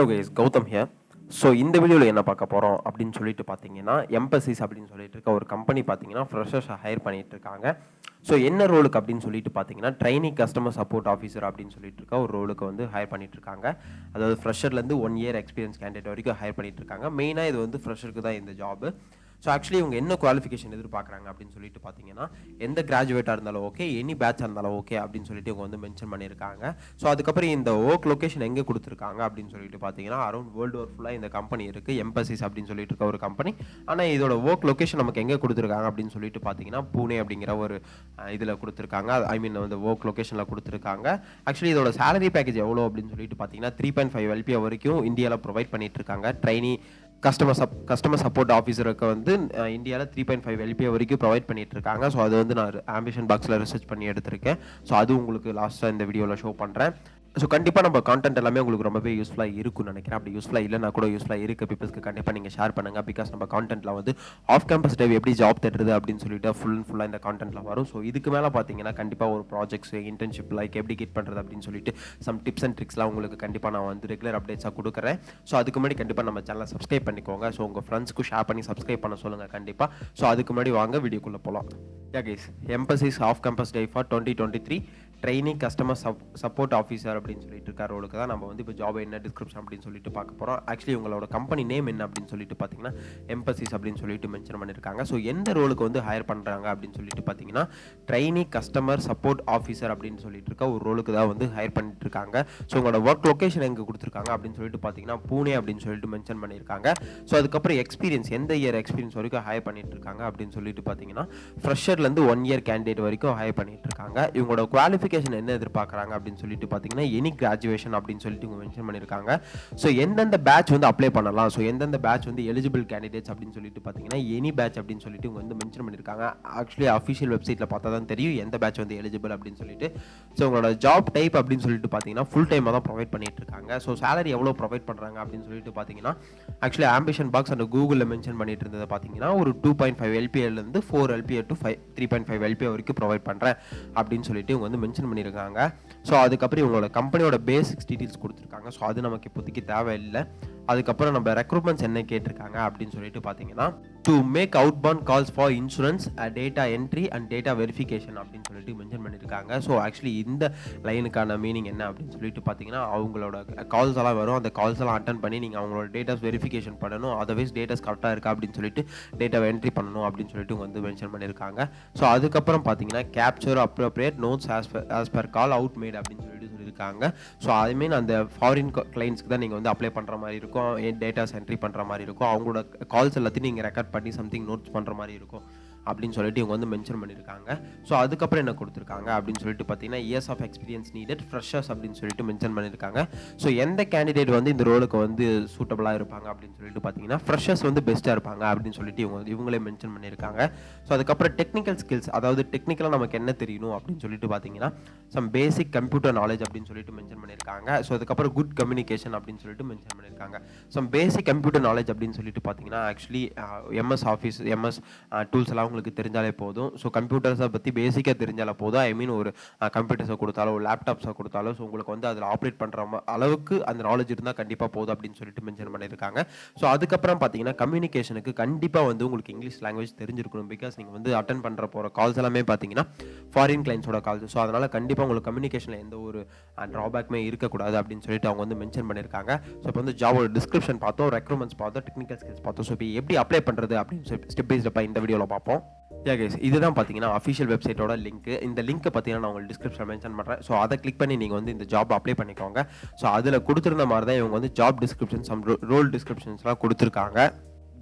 Hello guys, Gowtham here. So இந்த வீடியோவில் என்ன பார்க்க போகிறோம் அப்படின்னு சொல்லிட்டு பார்த்தீங்கன்னா Mphasis அப்படின்னு சொல்லிட்டு இருக்க ஒரு கம்பெனி பார்த்தீங்கன்னா ஃப்ரெஷர்ஸை ஹையர் பண்ணிட்டு இருக்காங்க. ஸோ என்ன ரோலுக்கு அப்படின்னு சொல்லிட்டு பார்த்தீங்கன்னா ட்ரைனிங் கஸ்டமர் சப்போர்ட் ஆஃபீஸர் அப்படின்னு சொல்லிட்டு இருக்க ஒரு ரோலுக்கு வந்து ஹையர் பண்ணிட்டு இருக்காங்க. அதாவது ஃப்ரெஷர்லேருந்து 1 year எக்ஸ்பீரியன்ஸ் கேண்டிடேட் வரைக்கும் ஹையர் பண்ணிட்டு இருக்காங்க. மெயினாக இது வந்து ஃப்ரெஷருக்கு தான் இந்த ஜாப். ஸோ ஆக்சுவலி இவங்க என்ன குவாலிஃபிகேஷன் எதிர்பார்க்குறாங்க அப்படின்னு சொல்லிட்டு பார்த்தீங்கன்னா எந்த கிராஜுவேட்டாக இருந்தாலும் ஓகே, எனி பேட்சாக இருந்தாலும் ஓகே அப்படின்னு சொல்லிட்டு இவங்க வந்து மென்ஷன் பண்ணியிருக்காங்க. ஸோ அதுக்கப்புறம் இந்த ஒர்க் லொக்கேஷன் எங்கே கொடுத்துருக்காங்க அப்படின்னு சொல்லிட்டு பார்த்தீங்கன்னா அரௌண்ட் வேர்ல்டு ஓவர் ஃபுல்லாக இந்த கம்பெனி இருக்குது, Mphasis அப்படின்னு சொல்லிட்டு இருக்க ஒரு கம்பெனி. ஆனால் இதோட ஒர்க் லொக்கேஷன் நமக்கு எங்கே கொடுத்துருக்காங்க அப்படின்னு சொல்லிட்டு பார்த்தீங்கன்னா பூனே அப்படிங்கிற ஒரு இதில் கொடுத்துருக்காங்க. ஐ மீன் வந்து ஒர்க் லொக்கேஷனில் கொடுத்துருக்காங்க. ஆக்சுவலி இதோட சேலரி பேக்கேஜ் எவ்வளோ அப்படின்னு சொல்லிட்டு பார்த்தீங்கன்னா 3.5 LPA வரைக்கும் இந்தியாவில் ப்ரொவைட் பண்ணிட்டு இருக்காங்க. ட்ரைனி கஸ்டமர் சப்போர்ட் ஆஃபீஸருக்கு வந்து இந்தியாவில் 3.5 LPA வரைக்கும் ப்ரொவைட் பண்ணிட்டு இருக்காங்க. ஸோ அது வந்து நான் ஆம்பிஷன் பாக்ஸில் ரிசர்ச் பண்ணி எடுத்திருக்கேன். ஸோ அது உங்களுக்கு லாஸ்ட்டாக இந்த வீடியோவில் ஷோ பண்ணுறேன். ஸோ கண்டிப்பாக நம்ம கான்டென்ட் எல்லாமே உங்களுக்கு ரொம்பவே யூஸ்ஃபுல்லாக இருக்கும்னு நினைக்கிறேன். அப்படி யூஸ்ஃபுல்லாக இல்லைனா கூட யூஸ்ஃபுல்லாக இருக்க பீப்புள்ஸ்க்கு கண்டிப்பாக நீங்கள் ஷேர் பண்ணுங்கள். பிகாஸ் நம்ம கான்டென்ட்டில் வந்து ஆஃப் கேம்பஸ் டைவ் எப்படி ஜாப் தேடுறது அப்படின்னு சொல்லிட்டு ஃபுல்லாக இந்த கான்டென்ட்டில் வரும். ஸோ இதுக்கு மேலே பார்த்தீங்கன்னா கண்டிப்பாக ஒரு ப்ராஜெக்ட்ஸ் இன்டர்ன்ஷிப் லைக் எப்படி கெட் பண்ணுறது அப்படின்னு சொல்லிட்டு சம் டிப்ஸ் அண்ட் ட்ரிக்ஸ்லாம் உங்களுக்கு கண்டிப்பாக நான் வந்து ரெகுலர் அப்டேட்ஸாக கொடுக்குறேன். ஸோ அதுக்கு முன்னாடி கண்டிப்பாக நம்ம சேனலை சப்ஸ்கிரைப் பண்ணிக்கோங்க. ஸோ உங்கள் ஃப்ரெண்ட்ஸ்க்கு ஷேர் பண்ணி சப்ஸ்கிரைப் பண்ண சொல்லுங்கள் கண்டிப்பாக. ஸோ அதுக்கு முன்னாடி வாங்க வீடியோக்குள்ளே போகலாம். Yeah guys, Mphasis off campus drive for 2023 training customer support officer அப்படின்னு சொல்லிட்டு இருக்க ரோலுக்கு தான் நம்ம வந்து இப்போ ஜாப் என்ன டிஸ்கிரிப்ஷன் அப்படின்னு சொல்லிட்டு பார்க்க போகிறோம். ஆக்சுவலி உங்களோட கம்பெனி நேம் என்ன அப்படின்னு சொல்லிட்டு பார்த்தீங்கன்னா Mphasis அப்படின்னு சொல்லிட்டு மென்ஷன் பண்ணியிருக்காங்க. ஸோ எந்த ரோலுக்கு வந்து ஹையர் பண்ணுறாங்க அப்படின்னு சொல்லிட்டு பார்த்தீங்கன்னா ட்ரைனிங் கஸ்டமர் சப்போர்ட் ஆஃபீஸர் அப்படின்னு சொல்லிட்டு இருக்க ஒரு ரோலுக்கு தான் வந்து ஹையர் பண்ணிட்டு இருக்காங்க. ஸோ உங்களோட ஒர்க் லொக்கேஷன் எங்கே கொடுத்துருக்காங்க அப்படின்னு சொல்லிட்டு பார்த்தீங்கன்னா பூனே அப்படின்னு சொல்லிட்டு மென்ஷன் பண்ணியிருக்காங்க. ஸோ அதுக்கப்புறம் எக்ஸ்பீரியன்ஸ் எந்த இயர் எக்ஸ்பீரியன்ஸ் வரைக்கும் ஹையர் பண்ணிட்டு இருக்காங்க அப்படின்னு சொல்லிட்டு பார்த்தீங்கன்னா ஃப்ரெஷர்லேருந்து 1 year கேண்டிடேட் வரைக்கும் ஹையர் பண்ணிட்டு இருக்காங்க. இவங்களோட குவாலிஃபிகேஷன் என்ன எதிர்பார்க்குறாங்க அப்படின்னு சொல்லிட்டு பார்த்தீங்கன்னா எனி கிராஜுவேஷன் அப்படின்னு சொல்லிட்டு இவங்க மென்ஷன் பண்ணியிருக்காங்க. ஸோ எந்தெந்த பேட்ச் வந்து அப்ளை பண்ணலாம், ஸோ எந்தெந்த பேட்ச் வந்து எலிஜிபிள் கேண்டிடேட்ஸ் அப்படின்னு சொல்லிட்டு பார்த்தீங்கன்னா எனி பேட்ச் அப்படின்னு சொல்லிட்டு இவங்க வந்து மென்ஷன் பண்ணியிருக்காங்க. ஆக்சுவலி அஃபிஷியல் வெப்சைட்டில் பார்த்தா தான் தெரியும் எந்த பேட்ச் வந்து எலிஜிபிள் அப்படின்னு சொல்லிட்டு. ஸோ உங்களோட ஜாப் டைப் அப்படின்னு சொல்லிட்டு பார்த்தீங்கன்னா ஃபுல் டைமாக தான் ப்ரொவைட் பண்ணிட்டு இருக்காங்க. ஸோ சேலரி எவ்வளோ ப்ரொவைட் பண்ணுறாங்க அப்படின்னு சொல்லிட்டு பார்த்தீங்கன்னா ஆக்சுவலி ஆம்பிஷன் பாக்ஸ் அந்த கூகுளில் மென்ஷன் பண்ணிட்டு இருந்தது பார்த்தீங்கன்னா ஒரு 2.5 LPA 4 LPA to 3.5 LPA வரைக்கும் ப்ரொவைட் பண்ணுறேன் அப்படின்னு சொல்லிட்டு இவங்க வந்து மென்ஷன் பண்ணியிருக்காங்க. ஸோ அதுக்கப்புறம் இவங்களோட கம்பெனியோட பேசிக்ஸ் டீட்டெயில்ஸ் கொடுத்துருக்காங்க. ஸோ அது நமக்கு இப்போதைக்கு தேவையில்லை. அதுக்கப்புறம் நம்ம ரெக்ரூட்மெண்ட்ஸ் என்ன கேட்டிருக்காங்க அப்படின்னு சொல்லிட்டு பார்த்தீங்கன்னா to make outbound calls for insurance, data entry and data verification அப்படின்னு சொல்லிட்டு மென்ஷன் பண்ணியிருக்காங்க. ஸோ ஆக்சுவலி இந்த லைனுக்கான மீனிங் என்ன அப்படின்னு சொல்லிட்டு பார்த்தீங்கன்னா அவங்களோட கால்ஸ் எல்லாம் வரும், அந்த கால்ஸ் எல்லாம் அட்டன் பண்ணி நீங்கள் அவங்களோட டேட்டாஸ் வெரிஃபிகேஷன் பண்ணணும், அதர்வைஸ் டேட்டாஸ் கரெக்டாக இருக்கா அப்படின்னு சொல்லிட்டு டேட்டாவை என்ட்ரி பண்ணணும் அப்படின்னு சொல்லிட்டு வந்து மென்ஷன் பண்ணியிருக்காங்க. ஸோ அதுக்கப்புறம் பார்த்தீங்கன்னா capture appropriate notes as per call out made அப்படின்னு சொல்லிட்டு சொல்லியிருக்காங்க. ஸோ ஐ மீன் அந்த ஃபாரின் கிளைண்ட்ஸ்க்கு தான் நீங்கள் வந்து அப்ளை பண்ணுற மாதிரி இருக்கும், டேட்டாஸ் என்ட்ரி பண்ணுற மாதிரி இருக்கும், அவங்களோட கால்ஸ் எல்லாத்தையும் நீங்கள் ரெக்கார்ட் பண்ணி சம்திங் நோட்ஸ் பண்ணுற மாதிரி இருக்கும் அப்படின்னு சொல்லிட்டு இவங்க வந்து மென்ஷன் பண்ணியிருக்காங்க. ஸோ அதுக்கப்புறம் என்ன கொடுத்துருக்காங்க அப்படின்னு சொல்லிட்டு பார்த்தீங்கன்னா years of experience needed freshers அப்படின்னு சொல்லிட்டு மென்ஷன் பண்ணியிருக்காங்க. ஸோ எந்த கேண்டிடேட் வந்து இந்த ரோலுக்கு வந்து சூட்டபுளாக இருப்பாங்க அப்படின்னு சொல்லிட்டு பார்த்தீங்கன்னா ஃப்ரெஷர்ஸ் வந்து பெஸ்ட்டாக இருப்பாங்க அப்படின்னு சொல்லிட்டு இவங்களே மென்ஷன் பண்ணியிருக்காங்க. ஸோ அதுக்கப்புறம் டெக்னிக்கல் ஸ்கில்ஸ், அதாவது டெக்னிக்கலாக நமக்கு என்ன தெரியணும் அப்படின்னு சொல்லிட்டு பார்த்தீங்கன்னா சம் பேசிக் கம்ப்யூட்டர் நாலேஜ் அப்படின்னு சொல்லிட்டு மென்ஷன் பண்ணியிருக்காங்க. ஸோ அதுக்கப்புறம் குட் கம்யூனிகேஷன் அப்படின்னு சொல்லிட்டு மென்ஷன் பண்ணியிருக்காங்க. சம் பேசிக் கம்ப்யூட்டர் நாலேஜ் அப்படின்னு சொல்லிட்டு பார்த்தீங்கன்னா actually MS office MS tools எல்லாம் உங்களுக்கு தெரிஞ்சாலே போதும். ஸோ கம்ப்யூட்டர்ஸை பற்றி பேசிக்காக தெரிஞ்சாலே போதும். ஐ மீன் ஒரு கம்ப்யூட்டர்ஸை கொடுத்தாலோ லேப்டாப்ஸை கொடுத்தாலோ ஸோ உங்களுக்கு வந்து அதில் ஆப்ரேட் பண்ணுற அளவுக்கு அந்த நாலேஜ் இருந்தால் கண்டிப்பாக போதும் அப்படின்னு சொல்லிட்டு மென்ஷன் பண்ணியிருக்காங்க. ஸோ அதுக்கப்புறம் பார்த்தீங்கன்னா கம்யூனிகேஷனுக்கு கண்டிப்பாக வந்து உங்களுக்கு இங்கிலீஷ் லாங்குவேஜ் தெரிஞ்சிருக்கணும். பிகாஸ் நீங்கள் வந்து அட்டன் பண்ணுற போகிற கால்ஸ் எல்லாமே பார்த்தீங்கன்னா ஃபாரின் கிளைண்ட்ஸோட கால்ஸ். ஸோ அதனால் கண்டிப்பாக உங்களுக்கு கம்யூனிகேஷனில் எந்த ஒரு ட்ராபேக்குமே இருக்கக்கூடாது அப்படின்னு சொல்லிட்டு அவங்க வந்து மென்ஷன் பண்ணியிருக்காங்க. ஸோ இப்போ வந்து ஜாபோட டிஸ்கிரிப்ஷன் பார்த்தோம், ரெக்ரூட்மெண்ட்ஸ் பார்த்தோம், டெக்னிக்கல் ஸ்கில்ஸ் பார்த்தோம். ஸோ இப்போ எப்படி அப்ளை பண்ணுறது அப்படின்னு ஸ்டெப் பை ஸ்டெப்பாக இந்த வீடியோவில் பார்ப்போம். யா கைஸ், இதுதான் பார்த்தீங்கன்னா அஃபிஷியல் வெப்சைட்டோட லிங்க். இந்த லிங்க்கை பார்த்தீங்கன்னா நான் உங்களுக்கு டிஸ்கிரிப்ஷன் மென்ஷன் பண்ணுறேன். ஸோ அதை கிளிக் பண்ணி நீங்கள் வந்து இந்த ஜாப் அப்ளை பண்ணிக்கோங்க. ஸோ அதில் கொடுத்துருந்த மாதிரி தான் இவங்க வந்து ஜாப் டிஸ்கிரிப்ஷன் சம் ரோல் டிஸ்கிரிப்ஷன்ஸ்லாம் கொடுத்துருக்காங்க.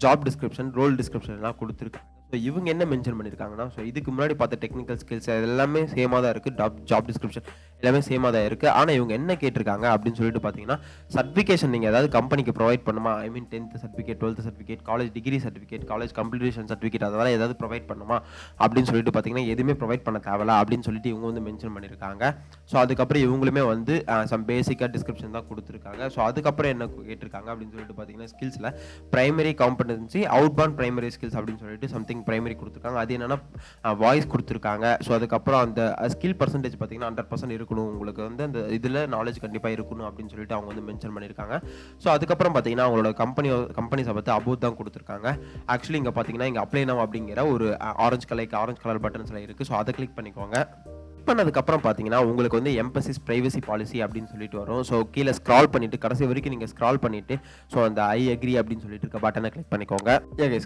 ஜாப் டிஸ்கிரிப்ஷன் ரோல் டிஸ்கிரிப்ஷன்லாம் கொடுத்துருக்காங்க. ஸோ இவங்க என்ன மென்ஷன் பண்ணியிருக்காங்கன்னா ஸோ இதுக்கு முன்னாடி பார்த்த டெக்னிக்கல் ஸ்கில்ஸ் எல்லாமே சேமாக தான் இருக்குது, ஜாப் டிஸ்கிரிப்ஷன் எல்லாமே சேமாக தான் இருக்குது. ஆனால் இவங்க என்ன கேட்டிருக்காங்க அப்படின்னு சொல்லிட்டு பார்த்தீங்கன்னா சர்டிஃபிகேஷன் நீங்கள் ஏதாவது கம்பெனிக்கு ப்ரொவைட் பண்ணுமா, ஐ மீன் 10th certificate, 12th certificate, college degree certificate, college completion certificate அதெல்லாம் ஏதாவது ப்ரொவைட் பண்ணுமா அப்படின்னு சொல்லிட்டு பார்த்தீங்கன்னா எதுவுமே ப்ரொவைட் பண்ண தேவையில்ல அப்படின்னு சொல்லிட்டு இவங்க வந்து மென்ஷன் பண்ணியிருக்காங்க. ஸோ அதுக்கப்புறம் இவங்களுமே வந்து சம் பேசிக்காக டிஸ்கிரிப்ஷன் தான் கொடுத்துருக்காங்க. ஸோ அதுக்கப்புறம் என்ன கேட்டிருக்காங்க அப்படின்னு சொல்லிட்டு பார்த்தீங்கன்னா ஸ்கில்ஸில் primary competency, out bound primary skills அப்படின்னு சொல்லிட்டு சம்திங் டைப்பிங் பிரைமரி கொடுத்துருக்காங்க. அது என்னென்னா வாய்ஸ் கொடுத்துருக்காங்க. ஸோ அதுக்கப்புறம் அந்த ஸ்கில் பர்சன்டேஜ் பார்த்தீங்கன்னா 100% இருக்கணும், உங்களுக்கு வந்து அந்த இதில் நாலேஜ் கண்டிப்பாக இருக்கணும் அப்படின்னு சொல்லிட்டு அவங்க வந்து மென்ஷன் பண்ணியிருக்காங்க. ஸோ அதுக்கப்புறம் பார்த்தீங்கன்னா அவங்களோட கம்பெனிஸை பார்த்து அபோட் தான் கொடுத்துருக்காங்க. ஆக்சுவலி இங்கே பார்த்தீங்கன்னா இங்கே அப்ளை நவ் அப்படிங்கிற ஒரு ஆரஞ்சு கலர் பட்டன்ஸில் இருக்குது. ஸோ அதை கிளிக் பண்ணிக்கோங்க. பண்ணதுக்கப்புறம் பார்த்தீங்கன்னா உங்களுக்கு வந்து எம்பசிஸ் பிரைவசி பாலிசி அப்படின்னு சொல்லிட்டு வரும். ஸோ கீழே ஸ்க்ரால் பண்ணிட்டு கடைசி வரைக்கும் நீங்கள் ஸ்க்ரால் பண்ணிட்டு ஸோ அந்த ஐ அக்ரி அப்படின்னு சொல்லிட்டு இருக்க பட்டனை கிளிக் பண்ணிக்கோங்க.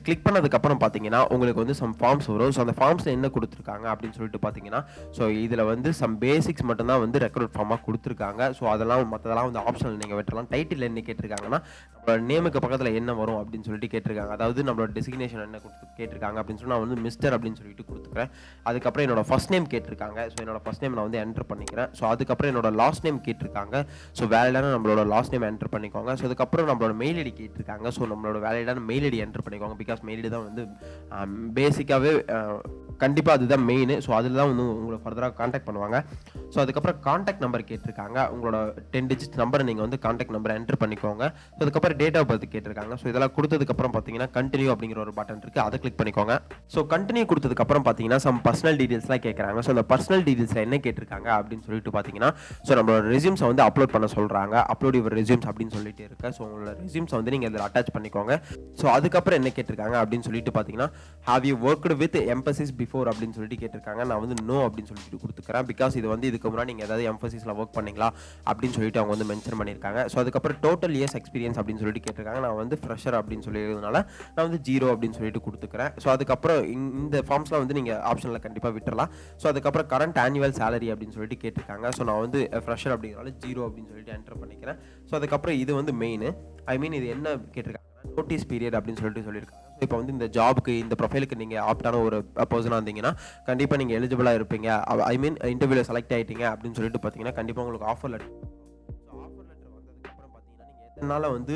கிளிக் பண்ணதுக்கப்புறம் பார்த்தீங்கன்னா உங்களுக்கு வந்து சம் ஃபார்ம்ஸ் வரும். ஸோ அந்த ஃபார்ம்ஸில் என்ன கொடுத்துருக்காங்க அப்படின்னு சொல்லிட்டு பார்த்தீங்கன்னா ஸோ இதில் வந்து சம் பேசிக்ஸ் மட்டும்தான் வந்து ரெக்ரூட் ஃபார்மாக கொடுத்துருக்காங்க. ஸோ அதெல்லாம் மற்றதெல்லாம் வந்து ஆப்ஷனல் நீங்கள் விட்டுறலாம். டைட்டில் என்ன கேட்டிருக்காங்கன்னா நம்மளோட நேமுக்கு பக்கத்தில் என்ன வரும் அப்படின்னு சொல்லிட்டு கேட்டிருக்காங்க. அதாவது நம்மளோட டெசிக்னேஷன் என்ன கேட்டிருக்காங்க அப்படின்னு சொல்லி நான் வந்து மிஸ்டர் அப்படின்னு சொல்லிட்டு கொடுத்துக்கிறேன். அதுக்கப்புறம் என்னோட ஃபர்ஸ்ட் நேம் கேட்டிருக்காங்க. ஸோ என்னோட ஃபர்ஸ்ட் நேம் நான் வந்து என்டர் பண்ணிக்கிறேன். ஸோ அதுக்கப்புறம் என்னோட லாஸ்ட் நேம் கேட்டிருக்காங்க. ஸோ வேலிடான நம்மளோட லாஸ்ட் நேம் என்டர் பண்ணிக்கோங்க. ஸோ அதுக்கப்புறம் நம்மளோட மெயில் ஐடி கேட்டிருக்காங்க. ஸோ நம்மளோட வேலிடான மெயில் ஐடி என்டர் பண்ணிக்கோங்க. பிகாஸ் மெயில் ஐடி தான் வந்து பேசிக்காகவே கண்டிப்பாக அதுதான் மெயின். ஸோ அதில் தான் வந்து உங்களை ஃபர்தராக காண்டாக்ட் பண்ணுவாங்க. ஸோ அதுக்கப்புறம் காண்டாக்ட் நம்பர் கேட்டிருக்காங்க. உங்களோட 10 டிஜிட் நம்பரை நீங்கள் வந்து காண்டாக்ட் நம்பர் என்டர் பண்ணிக்கோங்க. ஸோ அதுக்கப்புறம் டேட் ஆஃப் பர்த் கேட்டிருக்காங்க. ஸோ இதெல்லாம் கொடுத்ததுக்கப்புறம் பார்த்தீங்கன்னா கண்டினியூ அப்படிங்கிற ஒரு பட்டன் இருக்குது, அதை கிளிக் பண்ணிக்கோங்க. ஸோ கண்டினியூ கொடுத்ததுக்கப்புறம் பார்த்தீங்கன்னா சம் பர்சனல் டீடைல்ஸ்லாம் கேட்குறாங்க. ஸோ அந்த பர்சனல் டீடைல்ஸில் என்ன கேட்டிருக்காங்க அப்படின்னு சொல்லிட்டு பார்த்தீங்கன்னா ஸோ நம்மளோட ரெஸ்யூம்ஸை வந்து அப்லோட் பண்ண சொல்கிறாங்க. அப்லோட் யுவர் ரெஸ்யூம்ஸ் அப்படின்னு சொல்லிட்டு இருக்கு. ஸோ உங்களோட ரெஸ்யூம்ஸை வந்து நீங்கள் இதில் அட்டாச் பண்ணிக்கோங்க. ஸோ அதுக்கப்புறம் என்ன கேட்டிருக்காங்க அப்படின்னு சொல்லிட்டு பார்த்தீங்கன்னா have you worked with emphasis before அப்படின்னு சொல்லிட்டு கேட்டிருக்காங்க. நான் வந்து நோ அப்படின்னு சொல்லிட்டு கொடுத்துக்கிறேன். பிகாஸ் இது வந்து இதுக்கு முன்னாடி நீங்கள் ஏதாவது எம்பசிஸில் ஒர்க் பண்ணீங்களா அப்படின்னு சொல்லிட்டு அவங்க வந்து மென்ஷன் பண்ணியிருக்காங்க. ஸோ அதுக்கப்புறம் டோட்டல் இயர்ஸ் எக்ஸ்பீரியன்ஸ் அப்படின்னு சொல்லிட்டு கேட்டிருக்காங்க. நான் வந்து ஃப்ரெஷர் அப்படின்னு சொல்லியிருந்தனால நான் வந்து 0 அப்படின்னு சொல்லிட்டு கொடுத்துக்கிறேன். ஸோ அதுக்கப்புறம் இந்த ஃபார்ம்ஸ்லாம் வந்து நீங்கள் ஆப்ஷனில் கண்டிப்பாக விட்டுறலாம். ஸோ அதுக்கப்புறம் கரண்ட் ஆனுவல் சேலரி அப்படின்னு சொல்லிட்டு கேட்டிருக்காங்க. ஸோ நான் வந்து ஃப்ரெஷர் அப்படிங்கிறனால 0 அப்படின்னு சொல்லிட்டு என்டர் பண்ணிக்கிறேன். ஸோ அதுக்கப்புறம் இது வந்து மெயின் இது என்ன கேட்டிருக்காங்க, நோட்டீஸ் பீரியட் அப்படின்னு சொல்லியிருக்காங்க. இப்போ வந்து இந்த ஜாபுக்கு இந்த ப்ரொஃபைலுக்கு நீங்கள் ஆப்டான ஒரு பர்சனாக இருந்தீங்கன்னா கண்டிப்பாக நீங்கள் எலிஜிபிளாக இருப்பீங்க. இன்டர்வியூவில் செலக்ட் ஆகிட்டீங்க அப்படின்னு சொல்லிட்டு பார்த்தீங்கன்னா கண்டிப்பாக உங்களுக்கு offer letter. So offer letter வந்ததுக்கப்புறம் பார்த்தீங்கன்னா நீங்கள் எத்தனை நாள் வந்து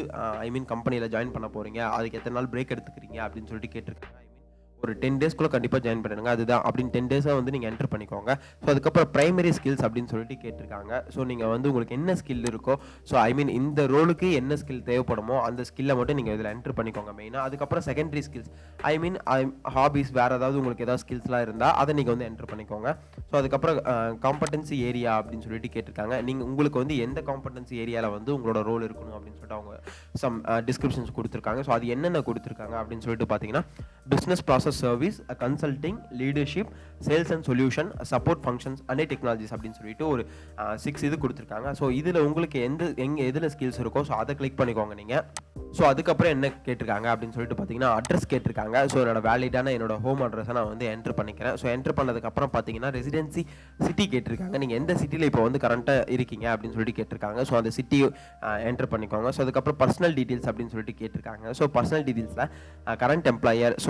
கம்பெனியில் ஜாயின் பண்ண போகிறீங்க, அதுக்கு எத்தனை நாள் பிரேக் எடுத்துக்கிறீங்க அப்படின்னு சொல்லிட்டு கேட்டிருக்காங்க. ஒரு 10 டேஸ்க்குள்ளே கண்டிப்பாக ஜாயின் பண்ணிடுங்க அதுதான் அப்படின்னு 10 டேஸாக வந்து நீங்கள் என்டர் பண்ணிக்கோங்க. ஸோ அதுக்கப்புறம் ப்ரைமரி ஸ்கில்ஸ் அப்படின்னு சொல்லிட்டு கேட்டிருக்காங்க. ஸோ நீங்கள் வந்து உங்களுக்கு என்ன ஸ்கில் இருக்கோ ஸோ இந்த ரோலுக்கு என்ன ஸ்கில் தேவைப்படுமோ அந்த ஸ்கில்லை மட்டும் நீங்கள் இதில் என்டர் பண்ணிக்கோங்க மெயினாக. அதுக்கப்புறம் செகண்டரி ஸ்கில்ஸ் ஹாபிஸ் வேறு ஏதாவது உங்களுக்கு ஏதாவது ஸ்கில்ஸ்லாம் இருந்தால் அதை நீங்கள் வந்து என்டர் பண்ணிக்கோங்க. ஸோ அதுக்கப்புறம் காம்படன்சி ஏரியா அப்படின்னு சொல்லிட்டு கேட்டிருக்காங்க. நீங்கள் உங்களுக்கு வந்து எந்த காம்படன்சி ஏரியாவில் வந்து உங்களோட ரோல் இருக்கணும் அப்படின்னு சொல்லிட்டு அவங்க சம் டிஸ்கிரிப்ஷன்ஸ் கொடுத்துருக்காங்க. ஸோ அது என்னென்ன கொடுத்துருக்காங்க அப்படின்னு சொல்லிட்டு பார்த்தீங்கன்னா business process service, consulting, leadership, sales and solution, support functions and technologies அப்படின்னு சொல்லிட்டு ஒரு 6 இது கொடுத்துருக்காங்க. ஸோ இதில் உங்களுக்கு எதில் ஸ்கில்ஸ் இருக்கோ ஸோ அதை கிளிக் பண்ணிக்கோங்க நீங்கள். ஸோ அதுக்கப்புறம் என்ன கேட்டிருக்காங்க அப்படின்னு சொல்லிட்டு பார்த்தீங்கன்னா அட்ரஸ் கேட்டிருக்காங்க. ஸோ என்னோட வேலிடான என்னோட ஹோம் அட்ரஸை நான் வந்து என்டர் பண்ணிக்கிறேன். ஸோ என்டர் பண்ணதுக்கப்புறம் பார்த்தீங்கன்னா ரெசிடென்சி சிட்டி கேட்டிருக்காங்க. நீங்கள் எந்த சிட்டியில் இப்போ வந்து கரண்ட்டாக இருக்கீங்க அப்படின்னு சொல்லிட்டு கேட்டிருக்காங்க. ஸோ அந்த சிட்டி என்டர் பண்ணிக்கோங்க. ஸோ அதுக்கப்புறம் பர்சனல் டீட்டெயில்ஸ் அப்படின்னு சொல்லிட்டு கேட்டிருக்காங்க. ஸோ பர்சனல் டீட்டெயில்ஸில் கரண்ட் எம்ப்ளாயர், ஸோ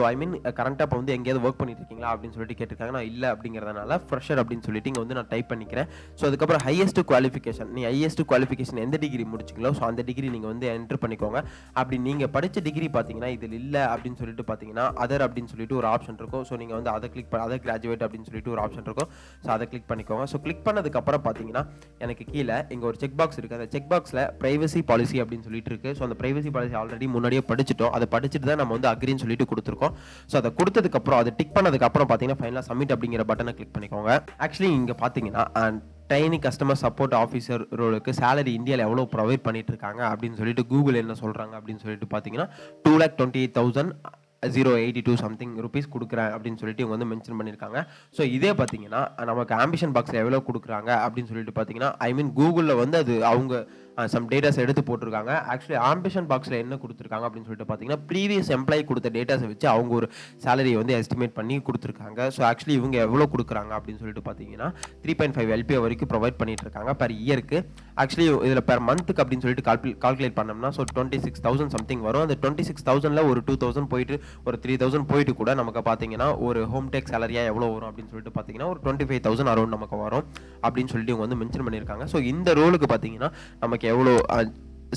கரண்ட்டாக இப்போ வந்து எங்கேயாவது ஒர்க் பண்ணிட்டு இருக்கீங்களா அப்படின்னு சொல்லிட்டு கேட்டிருக்காங்க. நான் இல்லை அப்படிங்கிறதுனால ஃப்ரெஷர் அப்படின்னு சொல்லிட்டு இங்கே வந்து நான் டைப் பண்ணிக்கிறேன். ஸோ அதுக்கப்புறம் ஹையஸ்ட் குவாலிஃபிகேஷன், நீ ஹையஸ்ட் குவாலிஃபிகேஷன் எந்த டிகிரி முடிச்சிங்களோ ஸோ அந்த டிகிரி நீங்கள் வந்து என்டர் பண்ணிக்கோங்க. அப்படி நீங்கள் படித்த டிகிரி பார்த்தீங்கன்னா இதில் இல்லை அப்படின்னு சொல்லிட்டு பார்த்தீங்கன்னா அதர் அப்படின்னு சொல்லிட்டு ஒரு ஆப்ஷன் இருக்கும். ஸோ நீங்கள் வந்து அதை கிளிக் அதர் கிராஜுவேட் அப்படின்னு சொல்லிட்டு ஒரு ஆப்ஷன் இருக்கும். ஸோ அதை கிளிக் பண்ணிக்கோங்க. ஸோ கிளிக் பண்ணதுக்கப்புறம் பார்த்தீங்கன்னா எனக்கு கீழே இங்கே ஒரு செக் பாக்ஸ் இருக்குது. அந்த செக் பாக்ஸில் ப்ரைவசி பாலிசி அப்படின்னு சொல்லிட்டு இருக்குது. ஸோ அந்த ப்ரைவசி பாலிசி ஆல்ரெடி முன்னாடியே படிச்சிட்டோம். அதை படிச்சுட்டு தான் நம்ம வந்து அக்ரின்னு சொல்லிட்டு கொடுத்துருக்கோம். ஸோ அதை கொடுத்ததுக்கப்புறம் அதை டிக் பண்ணதுக்கப்புறம் பார்த்தீங்கன்னா ஃபைனலாக சப்மிட் அப்படிங்கிற பட்டனை கிளிக் பண்ணிக்கோங்க. ஆக்சுவலி இங்கே பார்த்தீங்கன்னா ட்ரைனிங் கஸ்டமர் சப்போர்ட் ஆஃபீஸர் ரோலுக்கு சேலரி இந்தியாவில் எவ்வளோ ப்ரொவைட் பண்ணிட்டு இருக்காங்க அப்படின்னு சொல்லிட்டு கூகுள் என்ன சொல்கிறாங்க அப்படின்னு சொல்லிட்டு பார்த்தீங்கன்னா 2,28,082 சம்திங் ருபீஸ் கொடுக்குறேன் அப்படின்னு சொல்லிட்டு இவங்க வந்து மென்ஷன் பண்ணியிருக்காங்க. ஸோ இதே பார்த்தீங்கன்னா நமக்கு ஆம்பிஷன் பாக்ஸில் எவ்வளோ கொடுக்குறாங்க அப்படின்னு சொல்லிட்டு பார்த்தீங்கன்னா கூகுளில் வந்து அது அவங்க சம் டேட்டாஸ் எடுத்து போட்டிருக்காங்க. ஆக்சுவலி ஆம்பிஷன் பாக்ஸில் என்ன கொடுத்துருக்காங்க அப்படின்னு சொல்லிட்டு பார்த்தீங்கன்னா ப்ரீவியஸ் எம்ப்ளாயி கொடுத்த டேட்டாஸை வச்சு அவங்க ஒரு சேலரியை வந்து எஸ்டிமேட் பண்ணி கொடுத்துருக்காங்க. ஸோ ஆக்சுவலி இவங்க எவ்வளோ கொடுக்குறாங்க அப்படின்னு சொல்லிட்டு பார்த்தீங்கன்னா 3.5 LPA வரைக்கும் ப்ரொவைட் பண்ணிட்டு இருக்காங்க பெர் இயருக்கு. ஆக்சுவலி இதில் பெர் மந்த்துக்கு அப்படின்னு சொல்லிட்டு கால்குலேட் பண்ணோம்னா ஸோ 26,000 சம்திங் வரும். அந்த 26,000ல் ஒரு 2,000 போயிட்டு ஒரு 3,000 போயிட்டு கூட நமக்கு பார்த்தீங்கன்னா ஒரு ஹோம் டேக் சேலரியாக எவ்வளோ வரும் அப்படின்னு சொல்லிட்டு பார்த்தீங்கன்னா ஒரு 25,000 அரௌண்ட் நமக்கு வரும் அப்படின்னு சொல்லிட்டு இவங்க வந்து மென்ஷன் பண்ணியிருக்காங்க. ஸோ இந்த ரோலுக்கு பார்த்தீங்கன்னா நமக்கு எவ்வளோ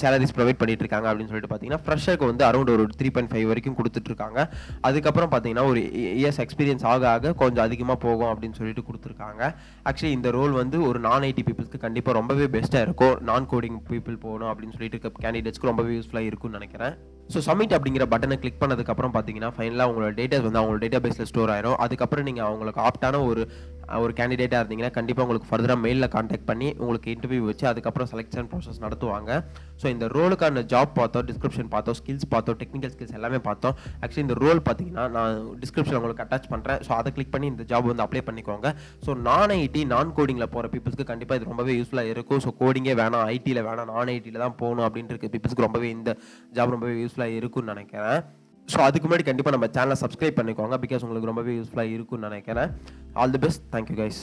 சேலரிஸ் ப்ரொவைட் பண்ணிட்டு இருக்காங்க அப்படின்னு சொல்லிட்டு பார்த்தீங்கன்னா ஃப்ரெஷருக்கு வந்து அரௌண்ட் ஒரு 3.5 வரைக்கும் கொடுத்துட்டு இருக்காங்க. அதுக்கப்புறம் பார்த்தீங்கன்னா ஒரு இயர்ஸ் எக்ஸ்பீரியன்ஸ் ஆக கொஞ்சம் அதிகமாக போகும் அப்படின்னு சொல்லிட்டு கொடுத்துருக்காங்க. ஆக்சுவலி இந்த ரோல் வந்து ஒரு நான் ஐடி பீப்புள்ஸ்க்கு கண்டிப்பாக ரொம்பவே பெஸ்ட்டாக இருக்கும். நான் கோடிங் பீப்புள் போகணும் அப்படின்னு சொல்லிட்டு இருக்க கேண்டிடேட்ஸ்க்கு ரொம்பவே யூஸ்ஃபுல்லாக இருக்கும்னு நினைக்கிறேன். ஸோ சப்மிட் அப்படிங்கிற பட்டனை கிளிக் பண்ணதுக்கப்புறம் பார்த்தீங்கன்னா ஃபைனலாக உங்களோட டேட்டாஸ் வந்து அவங்களோட டேட்டா பேஸில் ஸ்டோர் ஆயிரும். அதுக்கப்புறம் நீங்கள் அவங்களுக்கு ஆப்டான ஒரு கேண்டிடேட்டாக இருந்தீங்கன்னா கண்டிப்பாக உங்களுக்கு ஃபர்தராக மெயிலில் காண்டாக்ட் பண்ணி உங்களுக்கு இன்டர்வியூ வச்சு அதுக்கப்புறம் செலெக்ஷன் ப்ராசஸ் நடத்துவாங்க. ஸோ இந்த ரோலுக்கான ஜாப் பார்த்தோம், டிஸ்கிரிப்ஷன் பார்த்தோம், ஸ்கில்ஸ் பார்த்தோம், டெக்னிக்கல் ஸ்கில்ஸ் எல்லாமே பார்த்தோம். ஆக்சுவலி இந்த ரோல் பார்த்தீங்கன்னா நான் டிஸ்கிரிப்ஷன் உங்களுக்கு அட்டாச் பண்ணுறேன். ஸோ அதை கிளிக் பண்ணி இந்த ஜாப் வந்து அப்ளை பண்ணிக்கோங்க. ஸோ நான் ஐடி நான் கோடிங்கில் போகிற பீப்புள்ஸ்க்கு கண்டிப்பாக இது ரொம்பவே யூஸ்ஃபுல்லாக இருக்கும். ஸோ கோடிங்கே வேணாம், ஐடியில் வேணாம், நான் ஐடியில் தான் போகணும் அப்படின்ட்டு இருக்க பீப்புள்ஸ்க்கு ரொம்பவே இந்த ஜாப் ரொம்பவே யூஸ்ஃபுல்லாக இருக்கும்னு நினைக்கிறேன். ஸோ அதுக்கு முன்னாடி கண்டிப்பாக நம்ம சேனலை சப்ஸ்கிரைப் பண்ணிக்கோங்க, பிகாஸ் உங்களுக்கு ரொம்பவே யூஸ்ஃபுல்லாக இருக்கும்னு நினைக்கிறேன். All the best. Thank you guys.